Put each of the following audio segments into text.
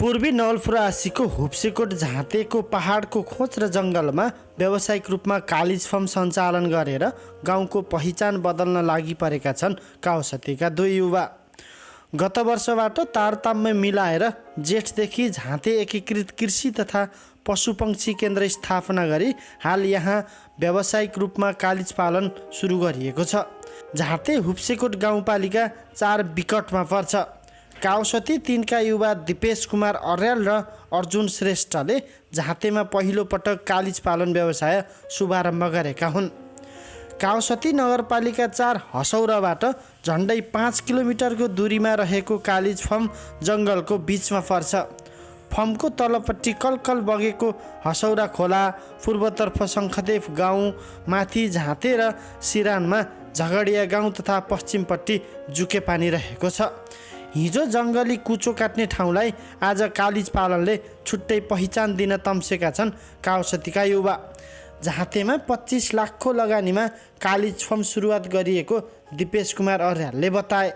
पूर्वी नवलपरासीको हुप्सेकोट झाँतेको पहाडको खोज र जङ्गलमा व्यावसायिक रूपमा कालिज फर्म सञ्चालन गरेर गाउँको पहिचान बदल्न लागि परेका छन् काउसतीका दुई युवा। गत वर्षबाट तारतम्य मिलाएर जेठदेखि झाँते एकीकृत कृषि तथा पशुपक्षी केन्द्र स्थापना गरी हाल यहाँ व्यावसायिक रूपमा कालिज पालन सुरु गरिएको छ। झाँते हुप्सेकोट गाउँपालिका 4 विकटमा पर्छ। काउसती 3 का युवा दिपेश कुमार अर्याल र अर्जुन श्रेष्ठले झाँतेमा पहिलो पटक कालिज पालन व्यवसाय शुभारम्भ गरेका हुन्। काउसती नगरपालिका 4 हसौराबाट झन्डै 5 किलोमिटरको दूरीमा रहेको कालिज फर्म जङ्गलको बिचमा पर्छ। फर्मको तलपट्टि कलकल बगेको हसौरा खोला, पूर्वतर्फ शङ्खदेव गाउँ, माथि झाँते र सिरानमा झगडिया गाउँ तथा पश्चिमपट्टि जुके पानी रहेको छ। हिजो जङ्गली कुचो काट्ने ठाउँलाई आज कालिज पालनले छुट्टै पहिचान दिन तम्सेका छन् काउसतीका युवा। झाँतेमा 25 लाखको लगानीमा कालिज फर्म सुरुवात गरिएको दिपेश कुमार अर्यालले बताए।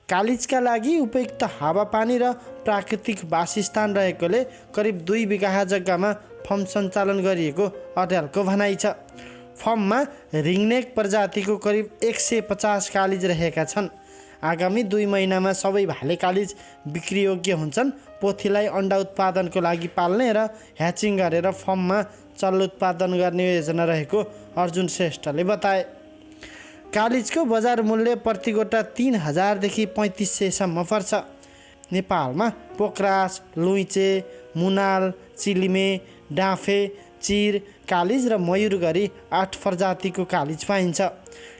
कालिजका लागि उपयुक्त हावापानी र प्राकृतिक वासस्थान रहेकोले करिब 2 बिघा जग्गामा फर्म सञ्चालन गरिएको अर्यालको भनाइ छ। फर्ममा रिङनेक प्रजातिको करिब 150 कालिज रहेका छन्। आगामी 2 महिनामा सबै भाले कालिज बिक्रीयोग्य हुन्छन्। पोथीलाई अन्डा उत्पादनको लागि पाल्ने र ह्याचिङ गरेर फर्ममा चल्लो उत्पादन गर्ने योजना रहेको अर्जुन श्रेष्ठले बताए। कालिजको बजार मूल्य प्रति गोटा 3000 देखि 3500 सम्म पर्छ। नेपालमा पोक्रास, लुइचे, मुनाल, चिलिमे, डाँफे, चिर, कालिज र मयूर गरी 8 प्रजातिको कालिज पाइन्छ।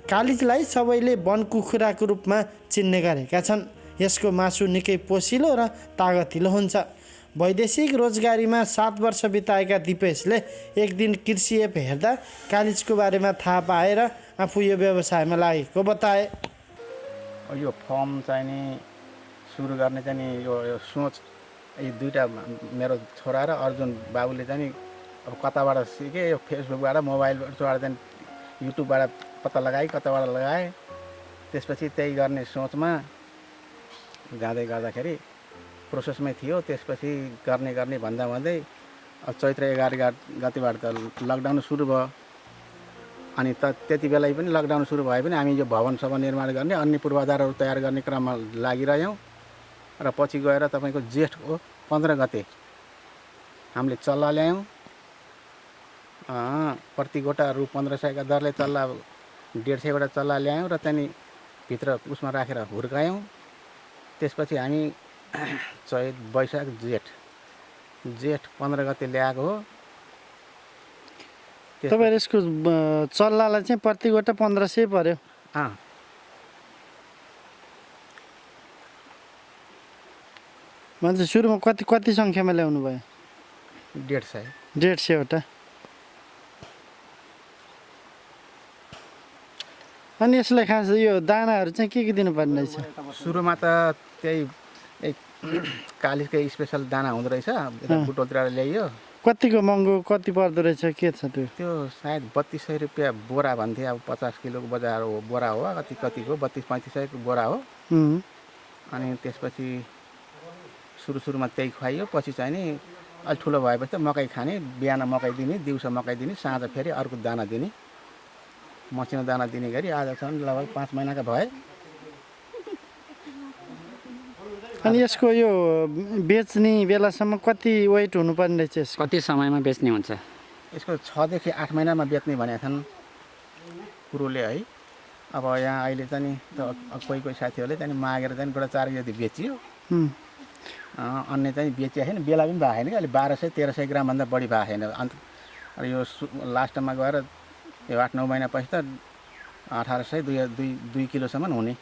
कालिजलाई सबैले वन कुखुराको रूपमा चिन्ने गरेका छन्। यसको मासु निकै पोसिलो र तागतिलो हुन्छ। वैदेशिक रोजगारीमा 7 वर्ष बिताएका दिपेशले एक दिन कृषि एप हेर्दा कालिजको बारेमा थाहा पाएर आफू यो व्यवसायमा लागेको बताए। यो फर्म चाहिँ नि सुरु गर्ने चाहिँ नि यो सोच यी दुईटा मेरो छोरा र अर्जुन बाबुले चाहिँ नि अब कताबाट सिके, यो फेसबुकबाट, मोबाइलबाट चाहिँ युट्युबबाट पत्ता लगाए, कताबाट लगाए। त्यसपछि त्यही गर्ने सोचमा जाँदै गर्दाखेरि प्रोसेसमै थियो। त्यसपछि गर्ने भन्दा भन्दै चैत्र 11 गतिबाट त लकडाउन सुरु भयो। अनि त्यति बेला पनि लकडाउन सुरु भए पनि हामी यो भवन निर्माण गर्ने, अन्य पूर्वाधारहरू तयार गर्ने क्रममा लागिरह्यौँ। र पछि गएर तपाईँको जेठको 15 गते हामीले चल्ला ल्यायौँ। प्रति गोटा रु 1500 का दरले चल्ला 150 वटा चल्ला ल्यायौँ र त्यहाँदेखि भित्र उसमा राखेर हुर्कायौँ। त्यसपछि हामी चैत, वैशाख, जेठ 15 गते ल्याएको हो। तपाईहरु यसको चल्लालाई चाहिँ प्रति गोटा 1500 पर्यो। मान्छे सुरुमा कति सङ्ख्यामा ल्याउनु भयो? 150 वटा। अनि यसलाई खास यो दानाहरू चाहिँ के दिनुपर्ने रहेछ? सुरुमा त त्यही कालिजकै स्पेसल दाना हुँदो रहेछ, बुटोलतिर ल्याइयो। कतिको महँगो कति पर्दो रहेछ, के छ त्यो? त्यो सायद 3200 रुपियाँ बोरा भन्थे। अब 50 किलोको बजार हो, बोरा हो, कतिको 32-3500 को बोरा हो। अनि त्यसपछि सुरुमा त्यही खुवाइयो। पछि चाहिँ नि अलि ठुलो भएपछि त मकै खाने, बिहान मकै दिने, दिउँसो मकै दिने, साँझ फेरि अर्को दाना दिने, मसिनो दाना दिने गरी आजसम्म लगभग 5 महिनाका भए। अनि यसको यो बेच्ने बेलासम्म कति वेट हुनुपर्ने रहेछ? कति समयमा बेच्ने हुन्छ? यसको 6 देखि 8 महिनामा बेच्ने भनेका छन् कुरोले है। अब यहाँ अहिले चाहिँ नि कोही साथीहरूले चाहिँ मागेर चाहिँ गोटा 4 यदि बेचियो। अन्य चाहिँ बेचिया छैन, बेला पनि भएको छैन कि। अहिले 1200-1300 ग्रामभन्दा बढी भएको छैन। अन्त यो लास्टमा गएर यो 8-9 महिना पछि त 1800-2 किलोसम्म हुने।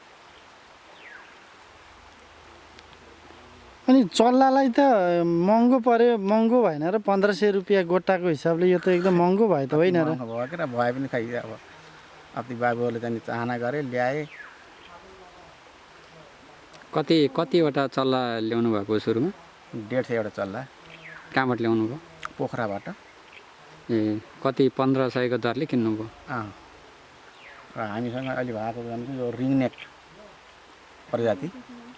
अनि चल्लालाई त महँगो पर्यो, महँगो भएन र 1500 रुपियाँ गोटाको हिसाबले यो त एकदम महँगो भयो त होइन र? भयो कि भए पनि खै अब अपनी बाबुहरूले चाहिँ चाहना गरे, ल्याए। कतिवटा चल्ला ल्याउनु भएको सुरुमा? 150 वटा चल्ला। कहाँबाट ल्याउनु भयो? पोखराबाट। ए, कति 1500 को दरले किन्नुभयो? र हामीसँग अहिले भएको भनेको यो रिङनेक प्रजाति।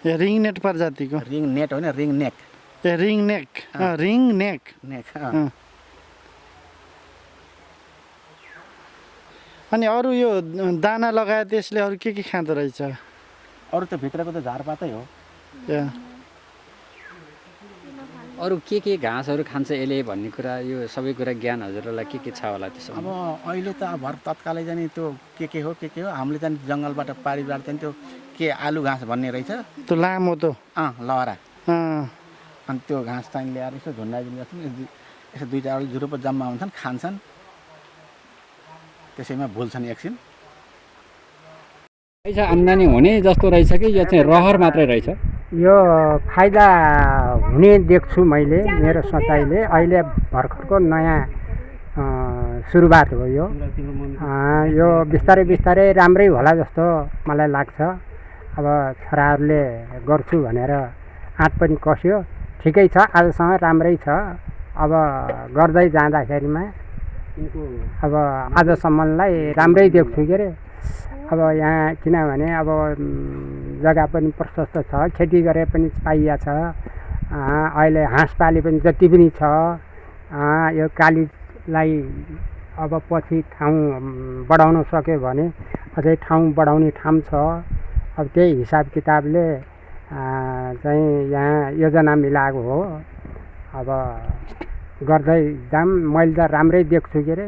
रिङनेट प्रजातिको? रिङनेट होइन, रिङनेक। ए रिङ नेक रिङ नेक नेक अनि अरू यो दाना लगायत यसले अरू के खाँदो रहेछ अरू त भित्रको त झारपातै हो या अरू के घाँसहरू खान्छ यसले भन्ने कुरा यो सबै कुरा ज्ञान हजुरलाई के छ होला त्यसो अब अहिले त भर तत्कालै चाहिँ त्यो के हो हामीले चाहिँ जङ्गलबाट पारिबाट चाहिँ त्यो के आलु घाँस भन्ने रहेछ त्यो लामो त लहरा अँ, अनि त्यो घाँस चाहिँ ल्याएर यसो झुन्डाइदिनु गर्छन् यसो दुई चारवटा जुरुप जम्मा हुन्छन् खान्छन् त्यसैमा भुल्छन् एकछिन पैसा आम्दानी हुने जस्तो रहेछ कि यो चाहिँ रहर मात्रै रहेछ यो फाइदा हुने देख्छु मैले मेरो सोचाइले अहिले भर्खरको नयाँ सुरुवात हो यो बिस्तारै बिस्तारै राम्रै होला जस्तो मलाई लाग्छ अब छोराहरूले गर्छु भनेर आँट पनि कस्यो ठिकै छ आजसम्म राम्रै छ अब गर्दै जाँदाखेरिमा अब आजसम्मलाई राम्रै देख्छु के अरे अब यहाँ किनभने अब जग्गा पनि प्रशस्त छ खेती गरे पनि पाइया छ अहिले हाँसपाली पनि जति पनि छ यो कालिजलाई अब पछि ठाउँ बढाउन सक्यो भने अझै ठाउँ बढाउने ठाउँ छ अब त्यही हिसाब किताबले चाहिँ यहाँ योजना मिलाएको हो अब गर्दै जाम मैले त राम्रै देख्छु के अरे